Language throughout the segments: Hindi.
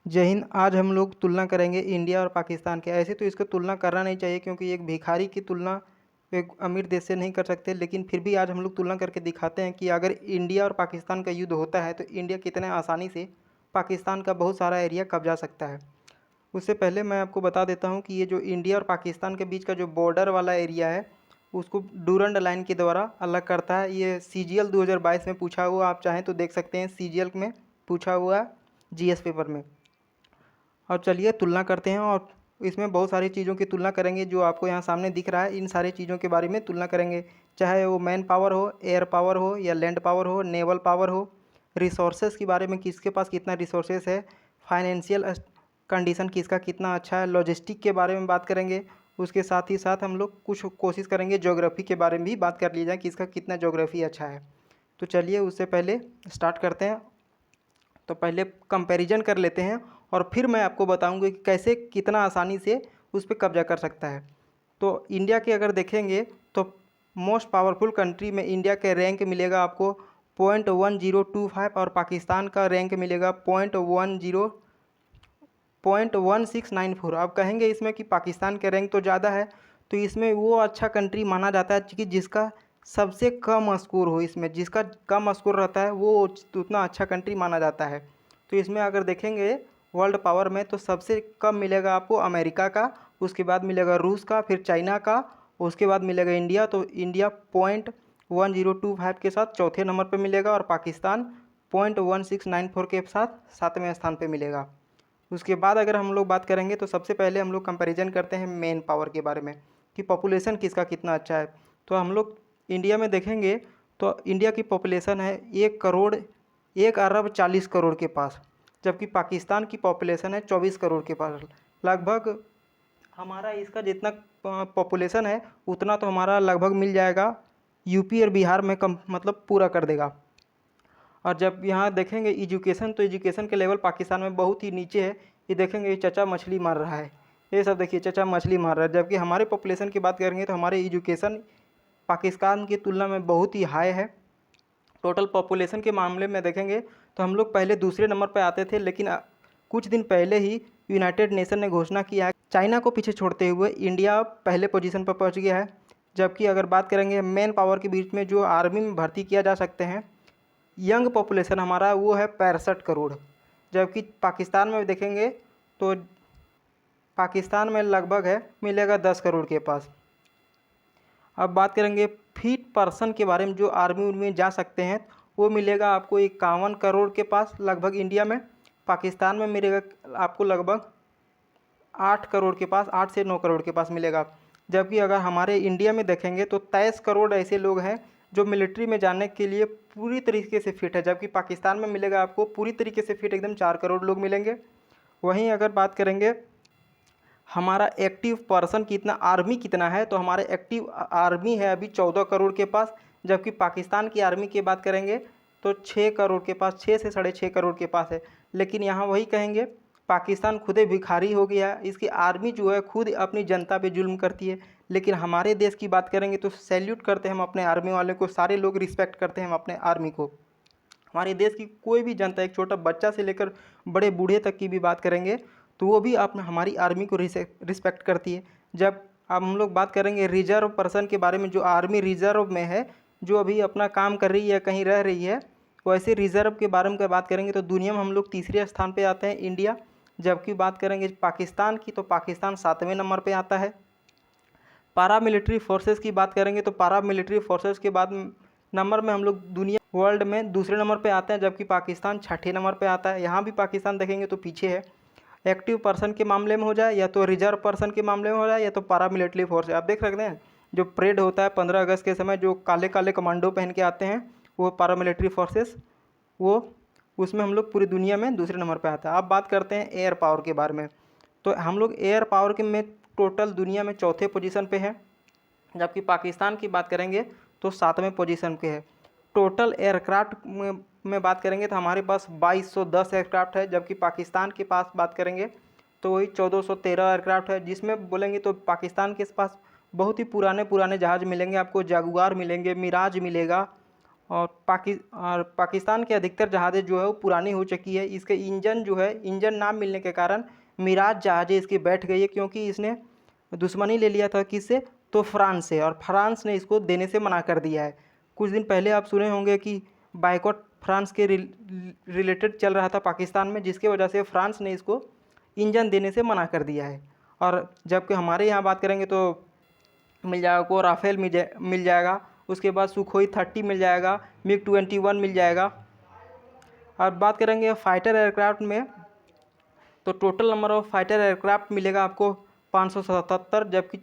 जय हिंद। आज हम लोग तुलना करेंगे इंडिया और पाकिस्तान के। ऐसे तो इसको तुलना करना नहीं चाहिए क्योंकि एक भिखारी की तुलना एक अमीर देश से नहीं कर सकते, लेकिन फिर भी आज हम लोग तुलना करके दिखाते हैं कि अगर इंडिया और पाकिस्तान का युद्ध होता है तो इंडिया कितने आसानी से पाकिस्तान का बहुत सारा एरिया कब्जा सकता है। उससे पहले मैं आपको बता देता हूँ कि ये जो इंडिया और पाकिस्तान के बीच का जो बॉर्डर वाला एरिया है उसको डूरंड लाइन के द्वारा अलग करता है। ये CGL 2022 में पूछा हुआ, आप चाहें तो देख सकते हैं, CGL में पूछा हुआ है GS पेपर में। और चलिए तुलना करते हैं और इसमें बहुत सारी चीज़ों की तुलना करेंगे जो आपको यहाँ सामने दिख रहा है। इन सारी चीज़ों के बारे में तुलना करेंगे, चाहे वो मैन पावर हो, एयर पावर हो या लैंड पावर हो, नेवल पावर हो, रिसोर्सेज के बारे में किसके पास कितना रिसोर्सेज है, फाइनेंशियल कंडीशन किसका कितना अच्छा है, लॉजिस्टिक के बारे में बात करेंगे। उसके साथ ही साथ हम लोग कुछ कोशिश करेंगे ज्योग्राफी के बारे में भी बात कर ली जाए कि इसका कितना ज्योग्राफी अच्छा है। तो चलिए उससे पहले स्टार्ट करते हैं। तो पहले कंपैरिजन कर लेते हैं और फिर मैं आपको बताऊंगा कि कैसे कितना आसानी से उस पर कब्जा कर सकता है। तो इंडिया के अगर देखेंगे तो मोस्ट पावरफुल कंट्री में इंडिया के रैंक मिलेगा आपको 0.1025 और पाकिस्तान का रैंक मिलेगा 0.1694। आप कहेंगे इसमें कि पाकिस्तान के रैंक तो ज़्यादा है, तो इसमें वो अच्छा कंट्री माना जाता है कि जिसका सबसे कम स्कोर हो। इसमें जिसका कम स्कोर रहता है वो उतना अच्छा कंट्री माना जाता है। तो इसमें अगर देखेंगे वर्ल्ड पावर में तो सबसे कम मिलेगा आपको अमेरिका का, उसके बाद मिलेगा रूस का, फिर चाइना का, उसके बाद मिलेगा इंडिया। तो इंडिया 0.1025 के साथ चौथे नंबर पर मिलेगा और पाकिस्तान 0.1694 के साथ सातवें स्थान पर मिलेगा। उसके बाद अगर हम लोग बात करेंगे तो सबसे पहले हम लोग कंपैरिजन करते हैं मेन पावर के बारे में कि पॉपुलेशन किसका कितना अच्छा है। तो हम लोग इंडिया में देखेंगे तो इंडिया की पॉपुलेशन है 1 अरब 40 करोड़ के पास, जबकि पाकिस्तान की पॉपुलेशन है 24 करोड़ के पास। लगभग हमारा इसका जितना पॉपुलेशन है उतना तो हमारा लगभग मिल जाएगा यूपी और बिहार में, कम मतलब पूरा कर देगा। और जब यहाँ देखेंगे एजुकेशन, तो एजुकेशन के लेवल पाकिस्तान में बहुत ही नीचे है। ये देखेंगे ये चचा मछली मार रहा है, ये सब देखिए चचा मछली मार रहा है। जबकि हमारे पॉपुलेशन की बात करेंगे तो हमारे एजुकेशन पाकिस्तान की तुलना में बहुत ही हाई है। टोटल पॉपुलेशन के मामले में देखेंगे तो हम लोग पहले दूसरे नंबर पर आते थे, लेकिन कुछ दिन पहले ही यूनाइटेड नेशन ने घोषणा किया है चाइना को पीछे छोड़ते हुए इंडिया पहले पोजीशन पर पहुंच गया है। जबकि अगर बात करेंगे मैन पावर के बीच में जो आर्मी में भर्ती किया जा सकते हैं, यंग पॉपुलेशन हमारा वो है 65 करोड़। जबकि पाकिस्तान में देखेंगे तो पाकिस्तान में लगभग है मिलेगा 10 करोड़ के पास। अब बात करेंगे फिट पर्सन के बारे में, जो आर्मी में जा सकते हैं, वो मिलेगा आपको 51 करोड़ के पास लगभग इंडिया में। पाकिस्तान में मिलेगा आपको लगभग 8 करोड़ के पास, 8 से 9 करोड़ के पास मिलेगा। जबकि अगर हमारे इंडिया में देखेंगे तो 23 करोड़ ऐसे लोग हैं जो मिलिट्री में जाने के लिए पूरी तरीके से फिट है। जबकि पाकिस्तान में मिलेगा आपको पूरी तरीके से फिट एकदम 4 करोड़ लोग मिलेंगे। वहीं अगर बात करेंगे हमारा एक्टिव पर्सन कितना, आर्मी कितना है, तो हमारे एक्टिव आर्मी है अभी 14 करोड़ के पास। जबकि पाकिस्तान की आर्मी की बात करेंगे तो 6 करोड़ के पास, 6 से 6.5 करोड़ के पास है। लेकिन यहाँ वही कहेंगे पाकिस्तान खुद भिखारी हो गया, इसकी आर्मी जो है खुद अपनी जनता पे जुल्म करती है। लेकिन हमारे देश की बात करेंगे तो सैल्यूट करते हैं हम अपने आर्मी वाले को, सारे लोग रिस्पेक्ट करते हैं हम अपने आर्मी को। हमारे देश की कोई भी जनता, एक छोटा बच्चा से लेकर बड़े बूढ़े तक की भी बात करेंगे तो वो भी अपना हमारी आर्मी को रिस्पेक्ट करती है। जब अब हम लोग बात करेंगे रिजर्व पर्सन के बारे में, जो आर्मी रिजर्व में है, जो अभी अपना काम कर रही है, कहीं रह रही है, वैसे रिजर्व के बारे में बात करेंगे तो दुनिया में हम लोग तीसरे स्थान पे आते हैं इंडिया। जबकि बात करेंगे पाकिस्तान की तो पाकिस्तान 7वें नंबर पे आता है। पारा मिलिट्री फोर्सेस की बात करेंगे तो पारा मिलिट्री फोर्सेस के बाद नंबर में हम लोग दुनिया वर्ल्ड में दूसरे नंबर पे आते हैं, जबकि पाकिस्तान छठे नंबर पे आता है। यहाँ भी पाकिस्तान देखेंगे तो पीछे है। एक्टिव पर्सन के मामले में हो जाए या तो रिजर्व पर्सन के मामले में हो जाए या तो पारा मिलिट्री फोर्स है। आप देख सकते हैं जो परेड होता है 15 अगस्त के समय, जो काले काले कमांडो पहन के आते हैं, वो पारा मिलिट्री फोर्सेस, वो उसमें हम लोग पूरी दुनिया में दूसरे नंबर पे आता है। अब बात करते हैं एयर पावर के बारे में। तो हम लोग एयर पावर के में टोटल दुनिया में चौथे पोजीशन पे है। जबकि पाकिस्तान की बात करेंगे तो 7वें पोजीशन पे है। टोटल एयरक्राफ्ट में बात करेंगे तो हमारे पास 2210 एयरक्राफ्ट है। जबकि पाकिस्तान के पास बात करेंगे तो वही 1413 एयरक्राफ्ट है। जिसमें बोलेंगे तो पाकिस्तान के पास बहुत ही पुराने पुराने जहाज़ मिलेंगे आपको, जागुआर मिलेंगे, मिराज मिलेगा और पाकिस्तान के अधिकतर जहाज़ें जो है वो पुरानी हो चुकी है। इसके इंजन जो है, इंजन ना मिलने के कारण मिराज जहाज़ें इसकी बैठ गई है, क्योंकि इसने दुश्मनी ले लिया था किससे, तो फ्रांस से, और फ्रांस ने इसको देने से मना कर दिया है। कुछ दिन पहले आप सुने होंगे कि बाइकॉट फ्रांस के रिलेटेड चल रहा था पाकिस्तान में, जिसकी वजह से फ्रांस ने इसको इंजन देने से मना कर दिया है। और जबकि हमारे यहाँ बात करेंगे तो मिल जाएगा को राफेल मिल जाएगा, उसके बाद सुखोई 30 मिल जाएगा, MiG-21 मिल जाएगा। और बात करेंगे फाइटर एयरक्राफ्ट में तो total number of fighter aircraft मिलेगा आपको 577, जबकि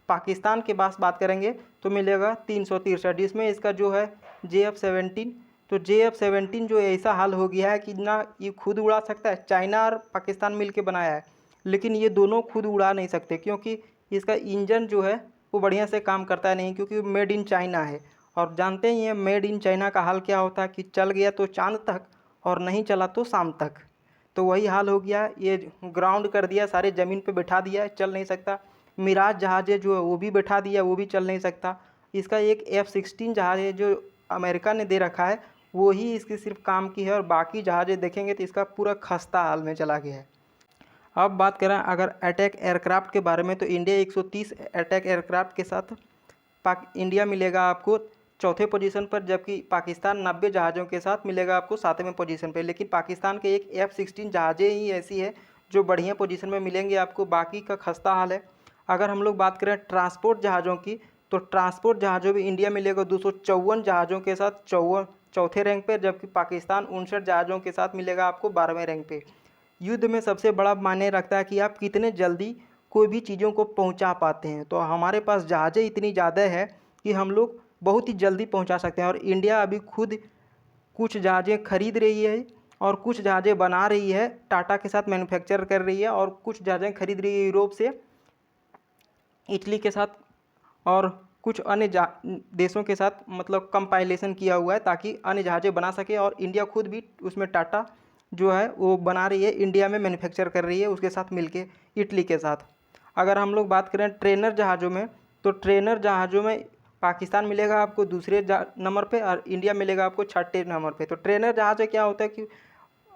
पाकिस्तान के पास बात करेंगे तो मिलेगा 363, जिसमें इसका जो है JF-17। तो JF-17 जो ऐसा हाल हो गया है कि ना ये खुद उड़ा सकता है, चाइना और पाकिस्तान मिलके बनाया है, लेकिन ये दोनों खुद उड़ा नहीं सकते, क्योंकि इसका इंजन जो है वो बढ़िया से काम करता है नहीं, क्योंकि मेड इन चाइना है। और जानते ही हैं मेड इन चाइना का हाल क्या होता है कि चल गया तो चांद तक और नहीं चला तो शाम तक। तो वही हाल हो गया, ये ग्राउंड कर दिया, सारे ज़मीन पे बैठा दिया, चल नहीं सकता। मिराज जहाज़ें जो है वो भी बैठा दिया, वो भी चल नहीं सकता। इसका एक F-16 जहाज़ है जो अमेरिका ने दे रखा है, वो ही इसकी सिर्फ काम की है, और बाकी जहाज़ें देखेंगे तो इसका पूरा खस्ता हाल में चला गया है। अब बात करें अगर अटैक एयरक्राफ्ट के बारे में, तो इंडिया 130 अटैक एयरक्राफ्ट के साथ इंडिया मिलेगा आपको चौथे पोजीशन पर, जबकि पाकिस्तान 90 जहाज़ों के साथ मिलेगा आपको 7वें पोजीशन पे। लेकिन पाकिस्तान के एक F-16 जहाज़ें ही ऐसी है जो बढ़िया पोजीशन में मिलेंगे आपको, बाकी का खस्ता हाल है। अगर हम लोग बात करें ट्रांसपोर्ट जहाज़ों की, तो ट्रांसपोर्ट जहाज़ों भी इंडिया मिलेगा 254 जहाज़ों के साथ चौथे रैंक पर, जबकि पाकिस्तान 59 जहाज़ों के साथ मिलेगा आपको 12वें रैंक पे। युद्ध में सबसे बड़ा मायने रखता है कि आप कितने जल्दी कोई भी चीज़ों को पहुंचा पाते हैं। तो हमारे पास जहाज़ें इतनी ज़्यादा है कि हम लोग बहुत ही जल्दी पहुंचा सकते हैं, और इंडिया अभी खुद कुछ जहाज़ें खरीद रही है और कुछ जहाज़ें बना रही है, टाटा के साथ मैन्युफैक्चर कर रही है, और कुछ जहाज़ें खरीद रही है यूरोप से, इटली के साथ और कुछ अन्य देशों के साथ, मतलब कंपाइलेशन किया हुआ है ताकि अन्य जहाज़ें बना सके। और इंडिया खुद भी उसमें टाटा जो है वो बना रही है, इंडिया में मैन्युफैक्चर कर रही है उसके साथ मिलके, इटली के साथ। अगर हम लोग बात करें ट्रेनर जहाज़ों में, तो ट्रेनर जहाज़ों में पाकिस्तान मिलेगा आपको दूसरे नंबर पे और इंडिया मिलेगा आपको छठे नंबर पे। तो ट्रेनर जहाज़ क्या होता है कि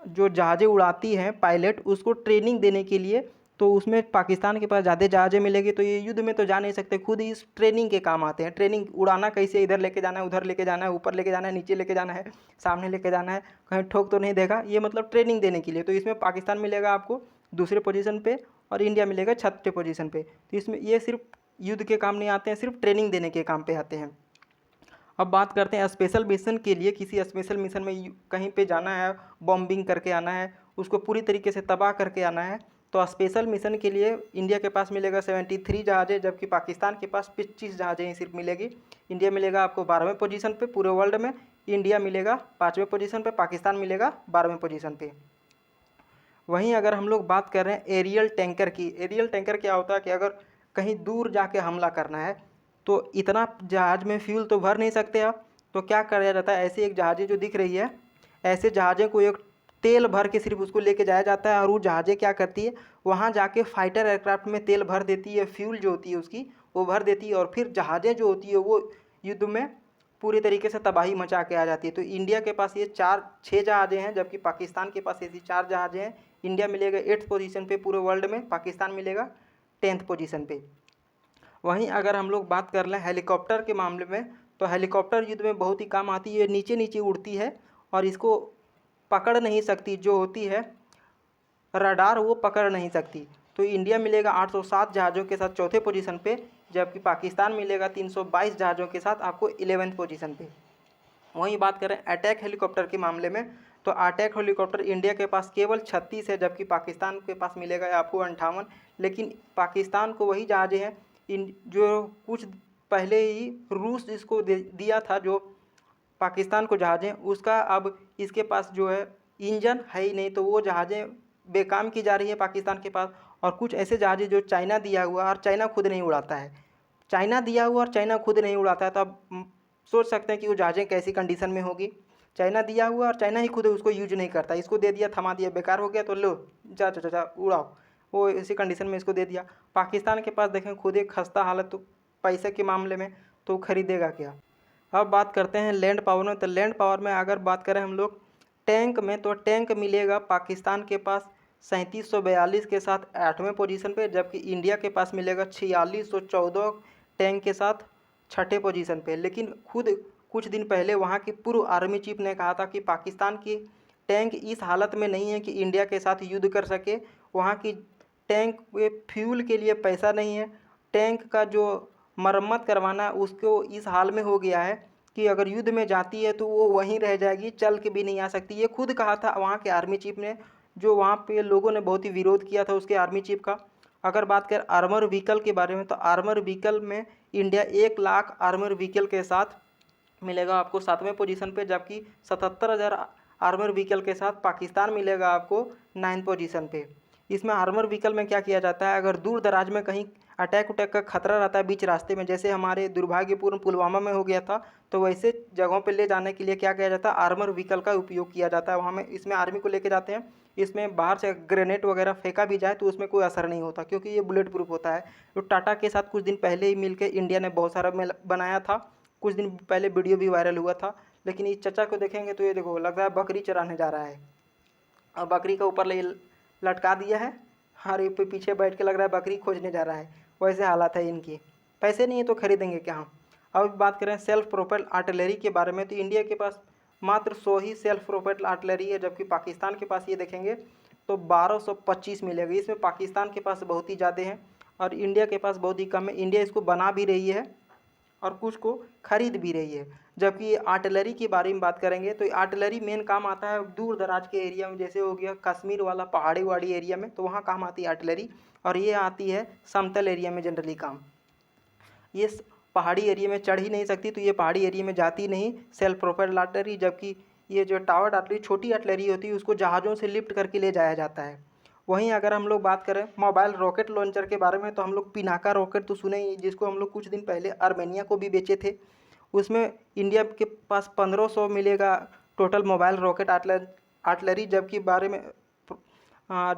जो जहाज़ें उड़ाती हैं पायलट, उसको ट्रेनिंग देने के लिए, तो उसमें पाकिस्तान के पास ज़्यादा जहाज़ें मिलेगी। तो ये युद्ध में तो जा नहीं सकते, खुद ही इस ट्रेनिंग के काम आते हैं। ट्रेनिंग उड़ाना कैसे, इधर लेके जाना है, उधर लेके जाना है, ऊपर लेके जाना है, नीचे लेके जाना है, सामने लेके जाना है, कहीं ठोक तो नहीं देगा, ये मतलब ट्रेनिंग देने के लिए। तो इसमें पाकिस्तान मिलेगा आपको दूसरे पोजीशन पे और इंडिया मिलेगा छठे पोजीशन पे। तो इसमें ये सिर्फ युद्ध के काम नहीं आते हैं, सिर्फ ट्रेनिंग देने के काम पे आते हैं। अब बात करते हैं स्पेशल मिशन के लिए। किसी स्पेशल मिशन में कहीं पे जाना है, बॉम्बिंग करके आना है, उसको पूरी तरीके से तबाह करके आना है, तो स्पेशल मिशन के लिए इंडिया के पास मिलेगा 73 जहाज़ें, जबकि पाकिस्तान के पास 25 जहाज़ें ही सिर्फ मिलेगी। इंडिया मिलेगा आपको 12वें पोजीशन पे पूरे वर्ल्ड में, इंडिया मिलेगा 5वें पोजीशन पे, पाकिस्तान मिलेगा 12वें पोजीशन पे। वहीं अगर हम लोग बात कर रहे हैं एरियल टैंकर की, एरियल टैंकर क्या होता है कि अगर कहीं दूर जाके हमला करना है तो इतना जहाज़ में फ्यूल तो भर नहीं सकते आप, तो क्या किया जाता है, ऐसी एक जहाज़ें जो दिख रही है, ऐसे जहाज़ें को एक तेल भर के सिर्फ उसको लेके जाया जाता है, और वो जहाज़ें क्या करती है, वहाँ जाके फाइटर एयरक्राफ्ट में तेल भर देती है, फ्यूल जो होती है उसकी वो भर देती है, और फिर जहाज़ें जो होती है वो युद्ध में पूरी तरीके से तबाही मचा के आ जाती है। तो इंडिया के पास ये 6 जहाज़ें हैं, जबकि पाकिस्तान के पास ऐसी 4 जहाज़ें हैं। इंडिया मिलेगा 8th पोजीशन पे पूरे वर्ल्ड में, पाकिस्तान मिलेगा 10th पोजीशन पे। वहीं अगर हम लोग बात कर लें हेलीकॉप्टर के मामले में, तो हेलीकॉप्टर युद्ध में बहुत ही काम आती है, नीचे नीचे उड़ती है और इसको पकड़ नहीं सकती, जो होती है रडार वो पकड़ नहीं सकती। तो इंडिया मिलेगा 807 जहाज़ों के साथ चौथे पोजीशन पे, जबकि पाकिस्तान मिलेगा 322 जहाज़ों के साथ आपको 11th पोजीशन पे। वहीं बात करें अटैक हेलीकॉप्टर के मामले में, तो अटैक हेलीकॉप्टर इंडिया के पास केवल 36 है, जबकि पाकिस्तान के पास मिलेगा आपको 58। लेकिन पाकिस्तान को वही जहाज़ें हैं इन जो कुछ पहले ही रूस इसको दिया था, जो पाकिस्तान को जहाज़ें, उसका अब इसके पास जो है इंजन है ही नहीं, तो वो जहाज़ें बेकाम की जा रही है पाकिस्तान के पास। और कुछ ऐसे जहाज़ें जो चाइना दिया हुआ और चाइना खुद नहीं उड़ाता है, चाइना दिया हुआ और चाइना खुद नहीं उड़ाता है, तो अब सोच सकते हैं कि वो जहाज़ें कैसी कंडीशन में होगी। चाइना दिया हुआ और चाइना ही खुद उसको यूज नहीं करता, इसको दे दिया, थमा दिया, बेकार हो गया, तो लो जा जा जा उड़ाओ, वो इसी कंडीशन में इसको दे दिया। पाकिस्तान के पास देखें खुद एक खस्ता हालत, तो पैसे के मामले में तो खरीदेगा क्या। अब बात करते हैं लैंड पावर में। तो लैंड पावर में अगर बात करें हम लोग टैंक में, तो टैंक मिलेगा पाकिस्तान के पास 3742 के साथ 8वें पोजीशन पे, जबकि इंडिया के पास मिलेगा 4614 टैंक के साथ 6ठे पोजीशन पे। लेकिन खुद कुछ दिन पहले वहाँ की पूर्व आर्मी चीफ ने कहा था कि पाकिस्तान की टैंक इस हालत में नहीं है कि इंडिया के साथ युद्ध कर सके। वहाँ की टैंक में फ्यूल के लिए पैसा नहीं है, टैंक का जो मरम्मत करवाना उसको इस हाल में हो गया है कि अगर युद्ध में जाती है तो वो वहीं रह जाएगी, चल के भी नहीं आ सकती। ये खुद कहा था वहाँ के आर्मी चीफ ने, जो वहाँ पे लोगों ने बहुत ही विरोध किया था उसके आर्मी चीफ का। अगर बात करें आर्मर व्हीकल के बारे में, तो आर्मर व्हीकल में इंडिया 1 लाख आर्मर व्हीकल के साथ मिलेगा आपको 7वें पोजीशन पे, जबकि 77,000 आर्मर व्हीकल के साथ पाकिस्तान मिलेगा आपको 9 पोजीशन पे। इसमें आर्मर व्हीकल में क्या किया जाता है, अगर दूर दराज में कहीं अटैक उटैक का खतरा रहता है बीच रास्ते में, जैसे हमारे दुर्भाग्यपूर्ण पुलवामा में हो गया था, तो वैसे जगहों पे ले जाने के लिए क्या किया जाता है, आर्मर व्हीकल का उपयोग किया जाता है। वहाँ में इसमें आर्मी को लेके जाते हैं। इसमें बाहर से ग्रेनेड वगैरह फेंका भी जाए तो उसमें कोई असर नहीं होता, क्योंकि ये बुलेट प्रूफ होता है। तो टाटा के साथ कुछ दिन पहले ही मिलकर इंडिया ने बहुत सारा बनाया था, कुछ दिन पहले वीडियो भी वायरल हुआ था। लेकिन इस चचा को देखेंगे तो ये देखो लग रहा है बकरी चराने जा रहा है, और बकरी का ऊपर ले लटका दिया है, और ये पीछे बैठ के लग रहा है बकरी खोजने जा रहा है। वैसे हालात है इनकी, पैसे नहीं है तो खरीदेंगे क्या हम। अब बात करें सेल्फ प्रोपेल्ड आर्टिलरी के बारे में, तो इंडिया के पास मात्र 100 ही सेल्फ प्रोपेल्ड आर्टिलरी है, जबकि पाकिस्तान के पास ये देखेंगे तो 1225 मिलेगी। इसमें पाकिस्तान के पास बहुत ही ज़्यादा है और इंडिया के पास बहुत ही कम है। इंडिया इसको बना भी रही है और कुछ को खरीद भी रही है। जबकि आर्टिलरी के बारे में बात करेंगे तो आर्टिलरी मेन काम आता है दूर दराज के एरिया में, जैसे हो गया कश्मीर वाला पहाड़ी वाड़ी एरिया में, तो वहाँ काम आती है आर्टिलरी। और ये आती है समतल एरिया में जनरली काम। ये पहाड़ी एरिया में चढ़ ही नहीं सकती, तो ये पहाड़ी एरिया में जाती नहीं सेल्फ प्रोपेल्ड आर्टिलरी। जबकि ये जो टावर्ड आर्टिलरी छोटी आर्टिलरी होती है उसको जहाज़ों से लिफ्ट करके ले जाया जाता है। वहीं अगर हम लोग बात करें मोबाइल रॉकेट लॉन्चर के बारे में, तो हम लोग पिनाका रॉकेट तो सुने ही, जिसको हम लोग कुछ दिन पहले आर्मेनिया को भी बेचे थे। उसमें इंडिया के पास 1500 मिलेगा टोटल मोबाइल रॉकेट आर्टिलरी,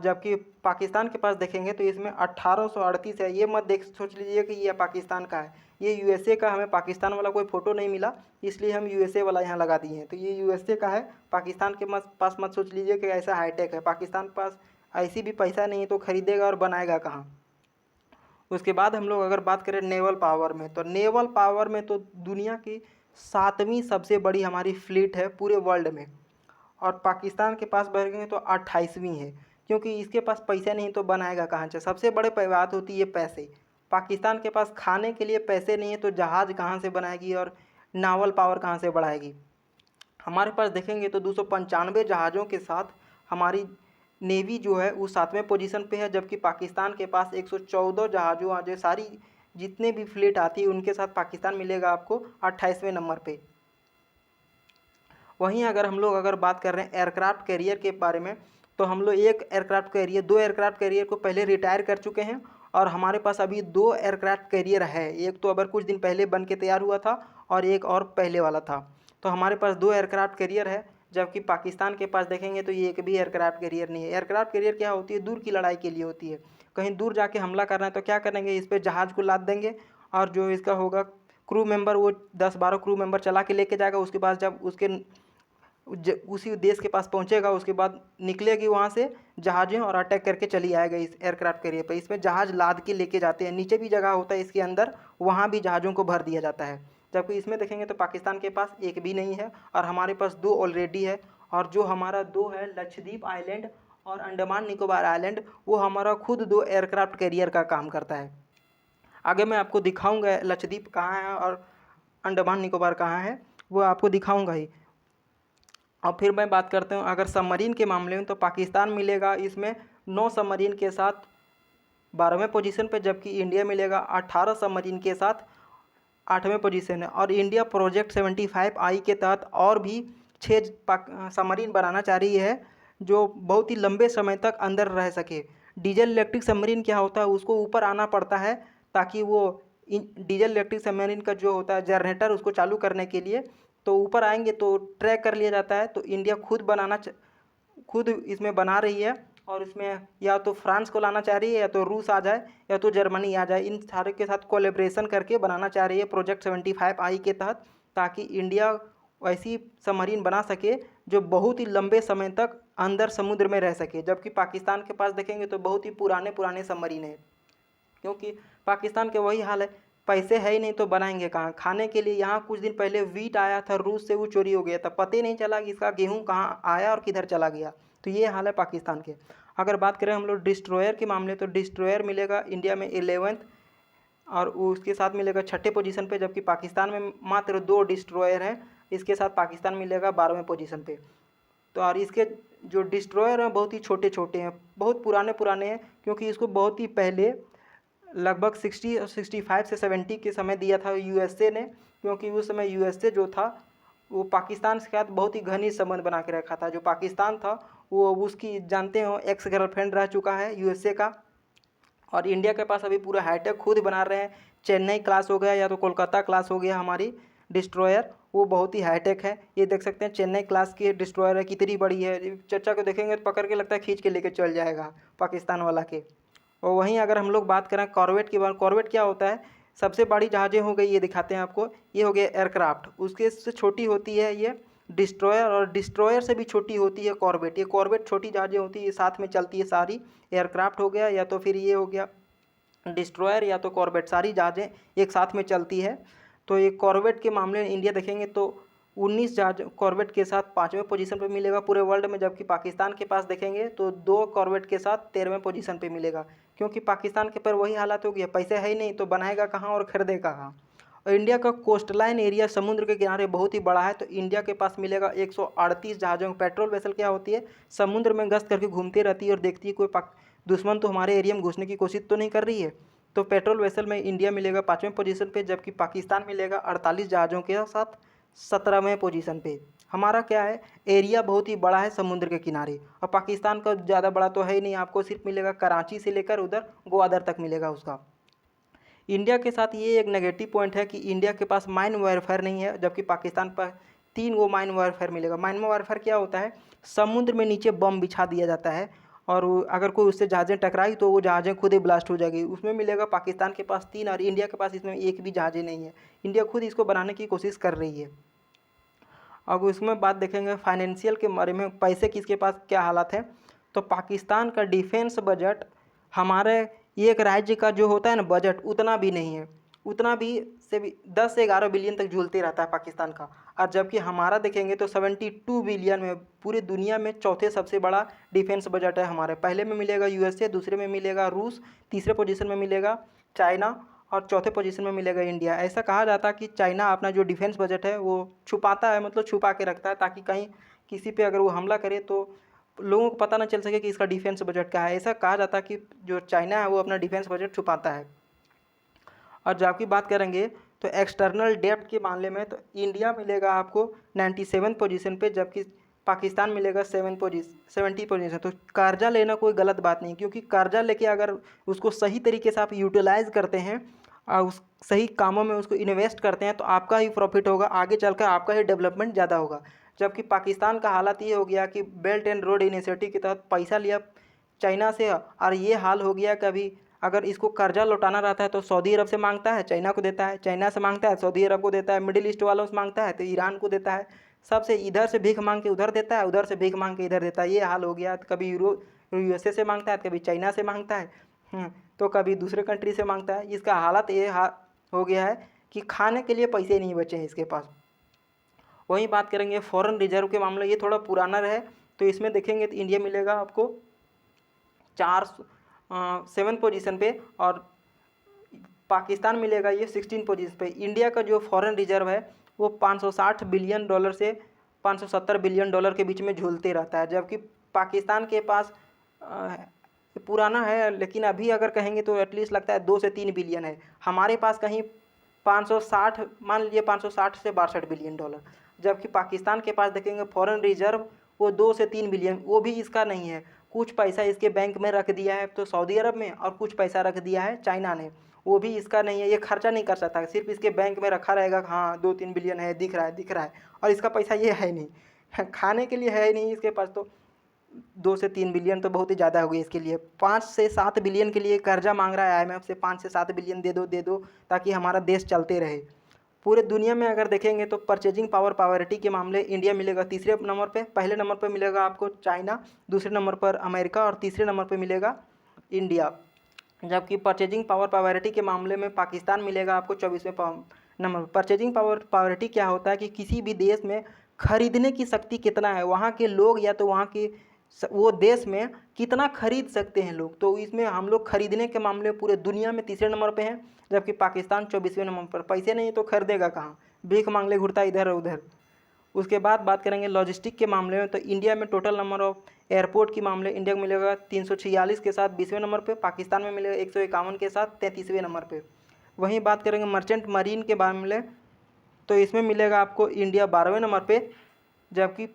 जबकि पाकिस्तान के पास देखेंगे तो इसमें 1838 है। ये मत देख सोच लीजिए कि ये पाकिस्तान का है, ये यूएसए का। हमें पाकिस्तान वाला कोई फ़ोटो नहीं मिला, इसलिए हम यूएसए वाला यहाँ लगा दिए हैं। तो ये यूएसए का है, पाकिस्तान के पास मत सोच लीजिए कि ऐसा हाईटेक है। पाकिस्तान के पास ऐसी भी पैसा नहीं है तो खरीदेगा और बनाएगा कहाँ। उसके बाद हम लोग अगर बात करें नेवल पावर में, तो नेवल पावर में तो दुनिया की 7वीं सबसे बड़ी हमारी फ्लीट है पूरे वर्ल्ड में, और पाकिस्तान के पास बढ़ेंगे तो 28वीं है, क्योंकि इसके पास पैसे नहीं तो बनाएगा कहाँ से। सबसे बड़े बात होती है पैसे। पाकिस्तान के पास खाने के लिए पैसे नहीं है तो जहाज़ कहाँ से बनाएगी और नावल पावर कहाँ से बढ़ाएगी। हमारे पास देखेंगे तो 295 जहाज़ों के साथ हमारी नेवी जो है वो 7वें पोजीशन पे है, जबकि पाकिस्तान के पास 114 जहाज़ों आज सारी जितने भी फ्लीट आती है उनके साथ पाकिस्तान मिलेगा आपको 28वें नंबर पे। वहीं अगर हम लोग बात कर रहे हैं एयरक्राफ्ट कैरियर के बारे में, तो हम लोग दो एयरक्राफ्ट कैरियर को पहले रिटायर कर चुके हैं, और हमारे पास अभी 2 एयरक्राफ्ट कैरियर है। एक तो अगर कुछ दिन पहले बन के तैयार हुआ था और एक और पहले वाला था। तो हमारे पास 2 एयरक्राफ्ट कैरियर है, जबकि पाकिस्तान के पास देखेंगे तो ये एक भी एयरक्राफ्ट कैरियर नहीं है। एयरक्राफ्ट कैरियर क्या होती है, दूर की लड़ाई के लिए होती है। कहीं दूर जाके हमला करना है तो क्या करेंगे, इस पर जहाज़ को लाद देंगे, और जो इसका होगा क्रू मेंबर वो 10-12 क्रू मेंबर चला के लेके जाएगा। उसके बाद जब उसी देश के पास पहुंचेगा, उसके बाद निकलेगी वहाँ से जहाज़ें और अटैक करके चली आएगा इस एयरक्राफ्ट कैरियर पे। इसमें जहाज़ लाद के लेके जाते हैं, नीचे भी जगह होता है इसके अंदर, वहाँ भी जहाज़ों को भर दिया जाता है। जबकि इसमें देखेंगे तो पाकिस्तान के पास एक भी नहीं है, और हमारे पास 2 ऑलरेडी है। और जो हमारा 2 है लक्षद्वीप आइलैंड और अंडमान निकोबार आइलैंड, वो हमारा खुद 2 एयरक्राफ्ट कैरियर का काम करता है। आगे मैं आपको दिखाऊँगा लक्षद्वीप कहाँ है और अंडमान निकोबार कहाँ है, वो आपको दिखाऊँगा ही। और फिर मैं बात करता हूँ अगर सबमरीन के मामले में, तो पाकिस्तान मिलेगा इसमें 9 सबमरीन के साथ 12वें पोजीशन पे, जबकि इंडिया मिलेगा 18 सबमरीन के साथ 8वें पोजीशन है। और इंडिया प्रोजेक्ट 75I के तहत और भी 6 सबमरीन बनाना चाह रही है, जो बहुत ही लंबे समय तक अंदर रह सके। डीजल इलेक्ट्रिक सबमरीन क्या होता है, उसको ऊपर आना पड़ता है ताकि वो डीजल इलेक्ट्रिक सबमरीन का जो होता है जनरेटर, उसको चालू करने के लिए तो ऊपर आएंगे तो ट्रैक कर लिया जाता है। तो इंडिया खुद इसमें बना रही है, और इसमें या तो फ्रांस को लाना चाह रही है, या तो रूस आ जाए, या तो जर्मनी आ जाए। इन सारे के साथ कोलैबोरेशन करके बनाना चाह रही है प्रोजेक्ट 75I के तहत। ताकि इंडिया ऐसी सबमरीन बना सके जो बहुत ही लंबे समय तक अंदर समुद्र में रह सके। जबकि पाकिस्तान के पास देखेंगे तो बहुत ही पुराने पुराने सबमरीन हैं, क्योंकि पाकिस्तान के वही हाल है, पैसे है ही नहीं तो बनाएंगे कहाँ। खाने के लिए यहाँ कुछ दिन पहले वीट आया था रूस से, वो चोरी हो गया था, पता ही नहीं चला कि इसका गेहूँ कहाँ आया और किधर चला गया। तो ये हाल है पाकिस्तान के। अगर बात करें हम लोग डिस्ट्रॉयर के मामले, तो डिस्ट्रॉयर मिलेगा इंडिया में 11th और उसके साथ मिलेगा 6ठे पोजीशन पे, जबकि पाकिस्तान में मात्र 2 डिस्ट्रॉयर हैं। इसके साथ पाकिस्तान मिलेगा 12वें पोजीशन पे। तो और इसके जो डिस्ट्रॉयर हैं बहुत ही छोटे छोटे हैं, बहुत पुराने पुराने हैं, क्योंकि इसको बहुत ही पहले लगभग 65 से 70 के समय दिया था यूएसए ने, क्योंकि उस समय यूएसए जो था वो पाकिस्तान के साथ बहुत ही घनिष्ठ संबंध बना के रखा था। जो पाकिस्तान था वो उसकी जानते हो एक्स गर्लफ्रेंड रह चुका है यूएसए का। और इंडिया के पास अभी पूरा हाईटेक खुद बना रहे हैं, चेन्नई क्लास हो गया या तो कोलकाता क्लास हो गया हमारी डिस्ट्रॉयर, वो बहुत ही हाईटेक है। ये देख सकते हैं चेन्नई क्लास की डिस्ट्रॉयर है, कितनी बड़ी है। चर्चा को देखेंगे तो पकड़ के लगता है खींच के लेके चल जाएगा पाकिस्तान वाला के। और वहीं अगर हम लोग बात करें कॉर्वेट की बात, कॉर्वेट क्या होता है, सबसे बड़ी जहाज़ें हो गई, ये दिखाते हैं आपको, ये हो गया एयरक्राफ्ट, उसके से छोटी होती है ये डिस्ट्रॉयर, और डिस्ट्रॉयर से भी छोटी होती है कॉर्वेट। ये कॉर्वेट छोटी जहाज़ें होती है, ये साथ में चलती है सारी। एयरक्राफ्ट हो गया या तो फिर ये हो गया डिस्ट्रॉयर या तो कॉर्वेट, सारी जहाज़ें एक साथ में चलती है। तो ये कॉर्वेट के मामले में इंडिया देखेंगे तो 19 जहाज कॉर्वेट के साथ 5वें पोजीशन पे मिलेगा पूरे वर्ल्ड में, जबकि पाकिस्तान के पास देखेंगे तो 2 कॉर्वेट के साथ 13वें पोजीशन पे मिलेगा। क्योंकि पाकिस्तान के पर वही हालात हो गया, पैसे है ही नहीं तो बनाएगा कहाँ और खरीदेगा कहाँ। और इंडिया का कोस्ट लाइन एरिया समुद्र के किनारे बहुत ही बड़ा है, तो इंडिया के पास मिलेगा 138 जहाज़ों। पेट्रोल वेसल क्या होती है, समुद्र में गश्त करके घूमती रहती है और देखती है कोई दुश्मन तो हमारे एरिया में घुसने की कोशिश तो नहीं कर रही है। तो पेट्रोल वेसल में इंडिया मिलेगा 5वें पोजीशन पे, जबकि पाकिस्तान मिलेगा 48 जहाज़ों के साथ 17वें पोजीशन पे। हमारा क्या है, एरिया बहुत ही बड़ा है समुद्र के किनारे, और पाकिस्तान का ज़्यादा बड़ा तो है ही नहीं। आपको सिर्फ मिलेगा कराची से लेकर उधर ग्वादर तक मिलेगा उसका। इंडिया के साथ ये एक नेगेटिव पॉइंट है कि इंडिया के पास माइन वारफेयर नहीं है, जबकि पाकिस्तान पर 3 गो माइन वारफेयर मिलेगा। माइन वारफेयर क्या होता है, समुद्र में नीचे बम बिछा दिया जाता है और अगर कोई उससे जहाज़ें टकराई तो वो जहाज़ें खुद ही ब्लास्ट हो जाएगी। उसमें मिलेगा पाकिस्तान के पास 3 और इंडिया के पास इसमें एक भी जहाज़ें नहीं है। इंडिया खुद इसको बनाने की कोशिश कर रही है। अब इसमें बात देखेंगे फाइनेंशियल के बारे में, पैसे किसके पास क्या हालात है, तो पाकिस्तान का डिफेंस बजट हमारे एक राज्य का जो होता है ना बजट, उतना भी नहीं है। उतना भी से भी 10 से 11 बिलियन तक झूलते रहता है पाकिस्तान का। और जबकि हमारा देखेंगे तो 72 बिलियन में पूरी दुनिया में चौथे सबसे बड़ा डिफेंस बजट है हमारे। पहले में मिलेगा यूएसए, दूसरे में मिलेगा रूस, तीसरे पोजीशन में मिलेगा चाइना और चौथे पोजीशन में मिलेगा इंडिया। ऐसा कहा जाता है कि चाइना अपना जो डिफेंस बजट है वो छुपाता है, मतलब छुपा के रखता है, ताकि कहीं किसी पे अगर वो हमला करे तो लोगों को पता ना चल सके कि इसका डिफेंस बजट क्या है। ऐसा कहा जाता है कि जो चाइना है वो अपना डिफेंस बजट छुपाता है। और जब की बात करेंगे तो एक्सटर्नल डेब्ट के मामले में तो इंडिया मिलेगा आपको 97 पोजीशन पे, जबकि पाकिस्तान मिलेगा 70 पोजीशन। तो कर्जा लेना कोई गलत बात नहीं, क्योंकि कर्जा लेके अगर उसको सही तरीके से आप यूटिलाइज़ करते हैं और उस सही कामों में उसको इन्वेस्ट करते हैं तो आपका ही प्रॉफिट होगा, आगे चलकर आपका ही डेवलपमेंट ज़्यादा होगा। जबकि पाकिस्तान का हालत ये हो गया कि बेल्ट एंड रोड इनिशिएटिव के तहत पैसा लिया चाइना से, और ये हाल हो गया कि अभी अगर इसको कर्जा लौटाना रहता है तो सऊदी अरब से मांगता है, चाइना को देता है, चाइना से मांगता है, सऊदी अरब को देता है, मिडिल ईस्ट वालों से मांगता है तो ईरान को देता है। सबसे इधर से भीख मांग के उधर देता है, उधर से भीख मांग के इधर देता है। ये हाल हो गया। तो कभी यूएसए से मांगता है, कभी चाइना से मांगता है, तो कभी दूसरे कंट्री से मांगता है। इसका हालत ये हो गया है कि खाने के लिए पैसे नहीं बचे हैं इसके पास। वहीं बात करेंगे फॉरेन रिजर्व के मामले, ये थोड़ा पुराना रहे तो इसमें देखेंगे तो इंडिया मिलेगा आपको 7 पोजीशन पे और पाकिस्तान मिलेगा ये 16 पोजीशन पे। इंडिया का जो फॉरेन रिजर्व है वो 560 बिलियन डॉलर से 570 बिलियन डॉलर के बीच में झूलते रहता है, जबकि पाकिस्तान के पास पुराना है लेकिन अभी अगर कहेंगे तो एटलीस्ट लगता है 2 से 3 बिलियन है। हमारे पास कहीं 560, मान लीजिए 560 से 62 बिलियन डॉलर, जबकि पाकिस्तान के पास देखेंगे फॉरेन रिजर्व वो 2 से 3 बिलियन, वो भी इसका नहीं है। कुछ पैसा इसके बैंक में रख दिया है तो सऊदी अरब में, और कुछ पैसा रख दिया है चाइना ने, वो भी इसका नहीं है। ये खर्चा नहीं कर सकता, सिर्फ इसके बैंक में रखा रहेगा, हाँ 2-3 बिलियन है, दिख रहा है, और इसका पैसा ये है नहीं, खाने के लिए है ही नहीं इसके पास। तो 2 से 3 बिलियन तो बहुत ही ज़्यादा हो गई इसके लिए। 5 से 7 बिलियन के लिए कर्जा मांग रहा है आईएमएफ से, 5 से 7 बिलियन दे दो ताकि हमारा देश चलते रहे। पूरे दुनिया में अगर देखेंगे तो परचेजिंग पावर पावरिटी के मामले इंडिया मिलेगा तीसरे नंबर पे। पहले नंबर पर मिलेगा आपको चाइना, दूसरे नंबर पर अमेरिका और तीसरे नंबर पर मिलेगा इंडिया। जबकि परचेजिंग पावर पावरिटी के मामले में पाकिस्तान मिलेगा आपको 24वें नंबर। परचेजिंग पावर पावरिटी क्या होता है कि किसी भी देश में खरीदने की शक्ति कितना है, वहाँ के लोग या तो वहाँ के वो देश में कितना खरीद सकते हैं लोग, तो इसमें हम लोग खरीदने के मामले में पूरे दुनिया में तीसरे नंबर पे हैं। जबकि पाकिस्तान 24वें नंबर पर। पैसे नहीं तो खरीदेगा कहाँ, भीख मांग ले घुरता इधर उधर। उसके बाद बात करेंगे लॉजिस्टिक के मामले में, तो इंडिया में टोटल नंबर ऑफ एयरपोर्ट के मामले इंडिया को मिलेगा 346 के साथ 20वें नंबर पे, पाकिस्तान में मिलेगा 151 के साथ 33वें नंबर पे। वहीं बात करेंगे मर्चेंट मरीन के मामले, तो इसमें मिलेगा आपको इंडिया 12वें नंबर पे, जबकि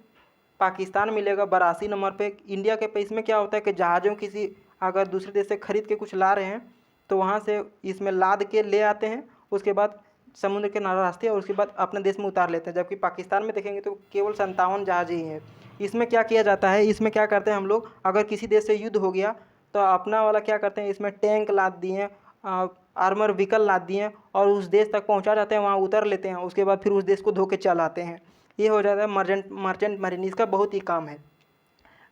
पाकिस्तान मिलेगा 82 नंबर पे। इंडिया के इसमें क्या होता है कि जहाज़ों किसी अगर दूसरे देश से खरीद के कुछ ला रहे हैं तो वहाँ से इसमें लाद के ले आते हैं, उसके बाद समुद्र के रास्ते और उसके बाद अपने देश में उतार लेते हैं। जबकि पाकिस्तान में देखेंगे तो केवल 57 जहाज़ ही हैं। इसमें क्या किया जाता है, इसमें क्या करते हैं हम लोग, अगर किसी देश से युद्ध हो गया तो अपना वाला क्या करते हैं, इसमें टैंक लाद दिए, आर्मर व्हीकल लाद दिए और उस देश तक पहुंचा जाते हैं, वहां उतर लेते हैं, उसके बाद फिर उस देश को धो के चल आते हैं। ये हो जाता है मर्चेंट मरीन। इसका बहुत ही काम है।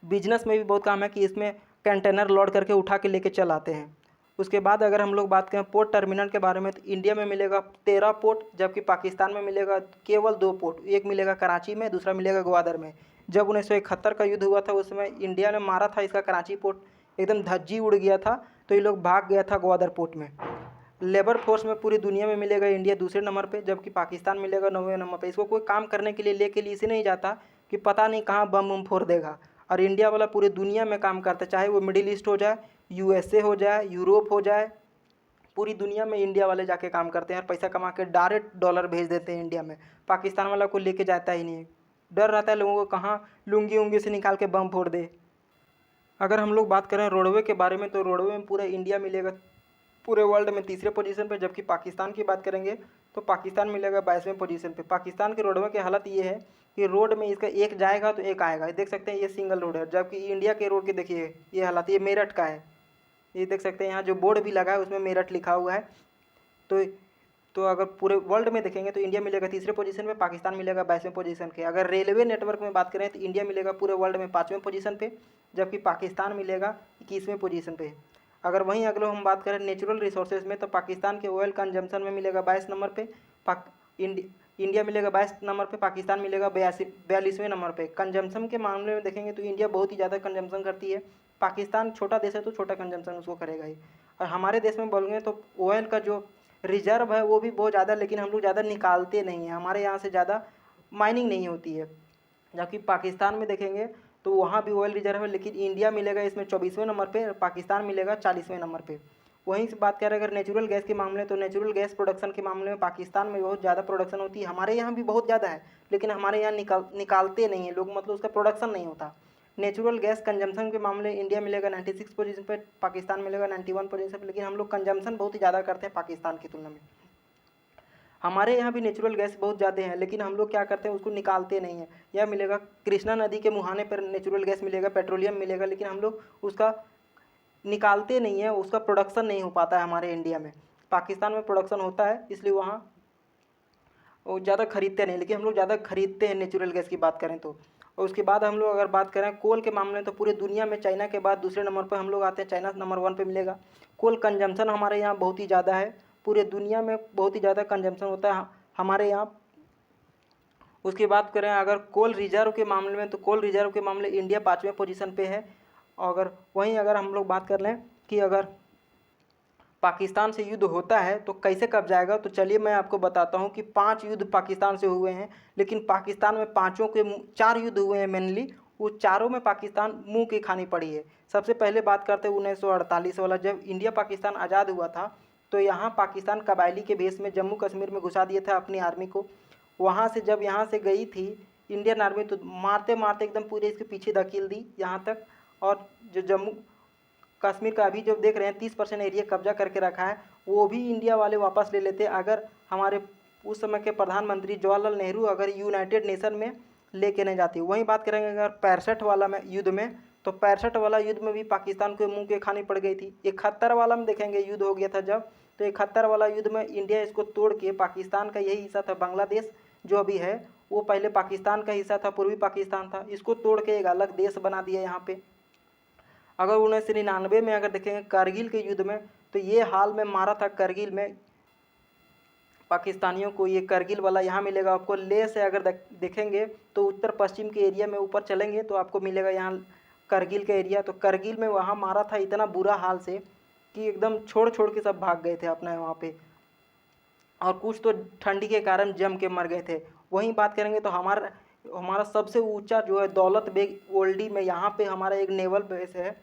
बिजनेस में भी बहुत काम है कि इसमें कंटेनर लोड करके उठा के लेके चल आते हैं। उसके बाद अगर हम लोग बात करें पोर्ट टर्मिनल के बारे में, तो इंडिया में मिलेगा 13 पोर्ट, जबकि पाकिस्तान में मिलेगा केवल 2 पोर्ट। एक मिलेगा कराची में, दूसरा मिलेगा ग्वादर में। जब 1971 का युद्ध हुआ था उसमें इंडिया ने मारा था इसका कराची पोर्ट, एकदम धज्जी उड़ गया था, तो ये लोग भाग गया था ग्वादर पोर्ट में। लेबर फोर्स में पूरी दुनिया में मिलेगा इंडिया दूसरे नंबर पे, जबकि पाकिस्तान मिलेगा 9वें नंबर पे। इसको कोई काम करने के लिए लेके लिए इसे नहीं जाता कि पता नहीं कहाँ बम बम फोड़ देगा, और इंडिया वाला पूरी दुनिया में काम करता है, चाहे वो मिडिल ईस्ट हो जाए, यूएसए हो जाए, यूरोप हो जाए, पूरी दुनिया में इंडिया वाले जाके काम करते हैं और पैसा कमा के डायरेक्ट डॉलर भेज देते हैं इंडिया में। पाकिस्तान वाला को लेके जाता ही नहीं है, डर रहता है लोगों को कहाँ लुंगी उंगी से निकाल के बम फोड़ दे। अगर हम लोग बात करें रोडवे के बारे में, तो रोडवे में पूरा इंडिया मिलेगा पूरे वर्ल्ड में तीसरे पोजीशन पे। जबकि पाकिस्तान की बात करेंगे तो पाकिस्तान मिलेगा 22वें पोजीशन पे। पाकिस्तान के रोडवे की हालत ये है कि रोड में इसका एक जाएगा तो एक आएगा, देख सकते हैं ये सिंगल रोड है। जबकि इंडिया के रोड की देखिए ये हालत, ये मेरठ का है, ये देख सकते हैं यहाँ जो बोर्ड भी लगा है उसमें मेरठ लिखा हुआ है। तो अगर पूरे वर्ल्ड में देखेंगे तो इंडिया मिलेगा तीसरे पोजीशन पे, पाकिस्तान मिलेगा 22वें पोजीशन के। अगर रेलवे नेटवर्क में बात करें तो इंडिया मिलेगा पूरे वर्ल्ड में 5वें पोजीशन पे, जबकि पाकिस्तान मिलेगा 21वें पोजीशन पे। अगर वहीं अगले हम बात करें नेचुरल रिसोर्सेज में, तो पाकिस्तान के ऑयल कंजम्पशन में मिलेगा 22 नंबर पे, इंडिया मिलेगा 22 नंबर पे, पाकिस्तान मिलेगा 42वें नंबर पे। कंजम्पशन के मामले में देखेंगे तो इंडिया बहुत ही ज़्यादा कंजम्पशन करती है, पाकिस्तान छोटा देश है तो छोटा कंजम्पशन उसको करेगा ही। और हमारे देश में बोलेंगे तो ऑयल का जो रिजर्व है वो भी बहुत ज़्यादा, लेकिन हम लोग ज़्यादा निकालते नहीं हैं, हमारे यहाँ से ज़्यादा माइनिंग नहीं होती है। जबकि पाकिस्तान में देखेंगे तो वहाँ भी ऑयल रिजर्व है, लेकिन इंडिया मिलेगा इसमें 24वें नंबर पे, पाकिस्तान मिलेगा 40वें नंबर पे। वहीं से बात करें अगर नेचुरल गैस के मामले, तो नेचुरल गैस प्रोडक्शन के मामले में पाकिस्तान में बहुत ज़्यादा प्रोडक्शन होती है, हमारे यहाँ भी बहुत ज़्यादा है, लेकिन हमारे यहाँ निकालते नहीं हैं लोग, मतलब उसका प्रोडक्शन नहीं होता। नेचुरल गैस कंजम्पशन के मामले इंडिया मिलेगा 96 पोजीशन पे, पाकिस्तान मिलेगा 91 पोजीशन पे, लेकिन हम लोग कंजम्पशन बहुत ही ज़्यादा करते हैं पाकिस्तान की तुलना में। हमारे यहाँ भी नेचुरल गैस बहुत ज़्यादा है, लेकिन हम लोग क्या करते हैं उसको निकालते नहीं हैं। यह मिलेगा कृष्णा नदी के मुहाने पर नेचुरल गैस मिलेगा, पेट्रोलियम मिलेगा, लेकिन हम लोग उसका निकालते नहीं हैं, उसका प्रोडक्शन नहीं हो पाता है हमारे इंडिया में। पाकिस्तान में प्रोडक्शन होता है इसलिए वहाँ वो ज़्यादा खरीदते नहीं, लेकिन हम लोग ज़्यादा खरीदते हैं नेचुरल गैस की बात करें तो। और उसके बाद हम लोग अगर बात करें कोल के मामले में, तो पूरे दुनिया में चाइना के बाद दूसरे नंबर पर हम लोग आते हैं, चाइना नंबर 1 पे मिलेगा। कोल कंजम्पशन हमारे यहाँ बहुत ही ज़्यादा है, पूरे दुनिया में बहुत ही ज़्यादा कंजम्पशन होता है हमारे यहाँ। उसकी बात करें अगर कोल रिजर्व के मामले में, तो कोल रिजर्व के मामले इंडिया 5वें पोजीशन पे है। और अगर वहीं अगर हम लोग बात कर लें कि अगर पाकिस्तान से युद्ध होता है तो कैसे कब जाएगा, तो चलिए मैं आपको बताता हूं कि 5 युद्ध पाकिस्तान से हुए हैं, लेकिन पाकिस्तान में 4 युद्ध हुए हैं मेनली, वो चारों में पाकिस्तान मुंह की खानी पड़ी है। सबसे पहले बात करते हैं 1948 वाला, जब इंडिया पाकिस्तान आज़ाद हुआ था तो यहाँ पाकिस्तान कबायली के भेष में जम्मू कश्मीर में घुसा दिया था अपनी आर्मी को। वहाँ से जब यहाँ से गई थी इंडियन आर्मी तो मारते मारते एकदम पूरे इसके पीछे धकेल दी यहाँ तक। और जो जम्मू कश्मीर का अभी जो देख रहे हैं 30% एरिया कब्जा करके रखा है, वो भी इंडिया वाले वापस ले लेते अगर हमारे उस समय के प्रधानमंत्री जवाहरलाल नेहरू अगर यूनाइटेड नेशन में लेके नहीं जाती। वहीं बात करेंगे अगर 65 वाला में युद्ध में, तो 65 वाला युद्ध में भी पाकिस्तान को मुंह के खानी पड़ गई थी। 71 वाला में देखेंगे युद्ध हो गया था जब तो 71 वाला युद्ध में इंडिया इसको तोड़ के पाकिस्तान का यही हिस्सा था, बांग्लादेश जो अभी है वो पहले पाकिस्तान का हिस्सा था, पूर्वी पाकिस्तान था, इसको तोड़ के एक अलग देश बना दिया यहाँ पे। अगर 1999 में अगर देखेंगे कारगिल के युद्ध में, तो ये हाल में मारा था करगिल में पाकिस्तानियों को। ये करगिल वाला यहाँ मिलेगा आपको। लेह से अगर देखेंगे तो उत्तर पश्चिम के एरिया में ऊपर चलेंगे तो आपको मिलेगा यहाँ करगिल का एरिया। तो करगिल में वहाँ मारा था इतना बुरा हाल से कि एकदम छोड़ छोड़ के सब भाग गए थे अपना वहाँ पे, और कुछ तो ठंडी के कारण जम के मर गए थे। वहीं बात करेंगे तो हमारा सबसे ऊंचा जो है दौलत बेग ओल्डी में, यहाँ पे हमारा एक नेवल बेस है,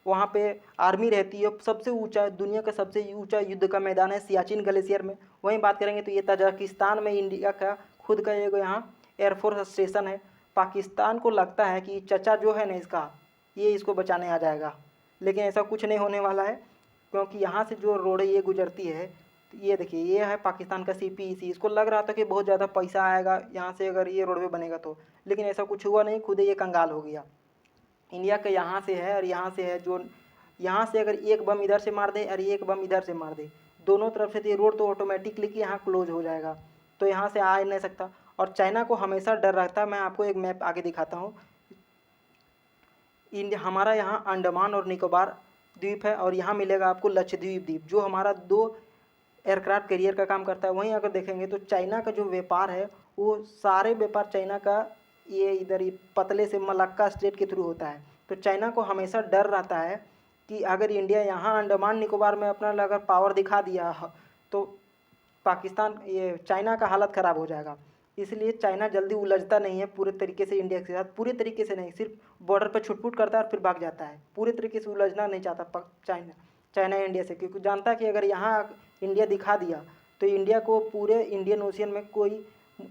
वहाँ पे आर्मी रहती है। सबसे ऊंचा दुनिया का सबसे ऊंचा युद्ध का मैदान है सियाचिन ग्लेशियर में। वहीं बात करेंगे तो ये तजाकिस्तान में इंडिया का खुद का एक यहाँ एयरफोर्स स्टेशन है। पाकिस्तान को लगता है कि चचा जो है ना इसका, ये इसको बचाने आ जाएगा, लेकिन ऐसा कुछ नहीं होने वाला है, क्योंकि यहाँ से जो रोड ये गुजरती है, तो ये देखिए ये है पाकिस्तान का CPEC। इसको लग रहा था कि बहुत ज़्यादा पैसा आएगा यहाँ से अगर ये रोडवे बनेगा तो, लेकिन ऐसा कुछ हुआ नहीं, खुद ये कंगाल हो गया। इंडिया का यहाँ से है और यहाँ से है, जो यहाँ से अगर एक बम इधर से मार दे और एक बम इधर से मार दे, दोनों तरफ से, तो ये रोड तो ऑटोमेटिकली कि यहाँ क्लोज हो जाएगा, तो यहाँ से आ ही नहीं सकता। और चाइना को हमेशा डर रहता है। मैं आपको एक मैप आगे दिखाता हूँ। इंडिया हमारा यहाँ अंडमान और निकोबार द्वीप है, और यहाँ मिलेगा आपको लक्षद्वीप द्वीप, जो हमारा 2 एयरक्राफ्ट कैरियर का काम करता है। वहीं अगर देखेंगे तो चाइना का जो व्यापार है वो सारे व्यापार चाइना का ये इधर ही पतले से मलक्का स्ट्रेट के थ्रू होता है। तो चाइना को हमेशा डर रहता है कि अगर इंडिया यहाँ अंडमान निकोबार में अपना अगर पावर दिखा दिया तो पाकिस्तान ये चाइना का हालत ख़राब हो जाएगा। इसलिए चाइना जल्दी उलझता नहीं है पूरे तरीके से इंडिया के साथ, पूरे तरीके से नहीं, सिर्फ बॉर्डर पर छुटपुट करता है और फिर भाग जाता है। पूरे तरीके से उलझना नहीं चाहता चाइना इंडिया से, क्योंकि जानता है कि अगर यहाँ इंडिया दिखा दिया तो इंडिया को पूरे इंडियन ओशियन में कोई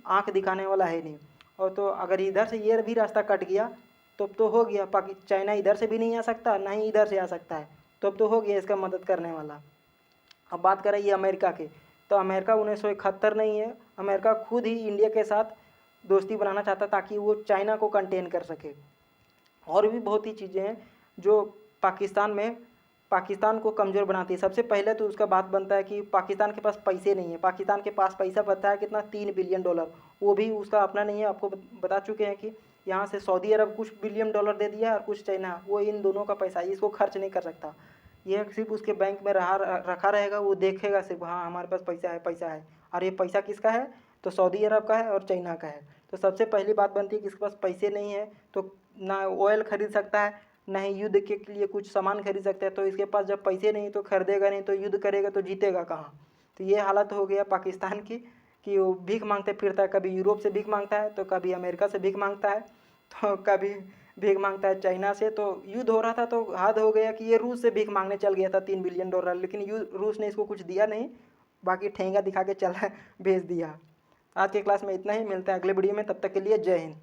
आंख दिखाने वाला है नहीं। और तो अगर इधर से ये भी रास्ता कट गया तो हो गया, चाइना इधर से भी नहीं आ सकता, ना ही इधर से आ सकता है, तो अब तो हो गया इसका मदद करने वाला। अब बात करें ये अमेरिका के, तो अमेरिका 1971 नहीं है, अमेरिका खुद ही इंडिया के साथ दोस्ती बनाना चाहता ताकि वो चाइना को कंटेन कर सके। और भी बहुत ही चीज़ें हैं जो पाकिस्तान को कमज़ोर बनाती है। सबसे पहले तो उसका बात बनता है कि पाकिस्तान के पास पैसे नहीं है। पाकिस्तान के पास पैसा पता है कितना, $3 बिलियन, वो भी उसका अपना नहीं है। आपको बता चुके हैं कि यहाँ से सऊदी अरब कुछ $बिलियन दे दिया और कुछ चाइना, वो इन दोनों का पैसा है, इसको खर्च नहीं कर सकता। ये सिर्फ उसके बैंक में रखा रहेगा, वो देखेगा सिर्फ हाँ हमारे पास पैसा है। और ये पैसा किसका है, तो सऊदी अरब का है और चाइना का है। तो सबसे पहली बात बनती है कि इसके पास पैसे नहीं है, तो ना ऑयल खरीद सकता है, ना ही युद्ध के लिए कुछ सामान खरीद सकता है। तो इसके पास जब पैसे नहीं तो खरीदेगा नहीं, तो युद्ध करेगा तो जीतेगा कहाँ। तो ये हालत हो गया पाकिस्तान की कि वो भीख मांगते फिरता है, कभी यूरोप से भीख मांगता है, तो कभी अमेरिका से भीख मांगता है, तो कभी भीख मांगता है चाइना से। तो युद्ध हो रहा था तो हद हो गया कि ये रूस से भीख मांगने चल गया था $3 बिलियन, लेकिन रूस ने इसको कुछ दिया नहीं, बाकी ठेंगा दिखा के चला भेज दिया। आज के क्लास में इतना ही, मिलता है अगले वीडियो में, तब तक के लिए जय हिंद।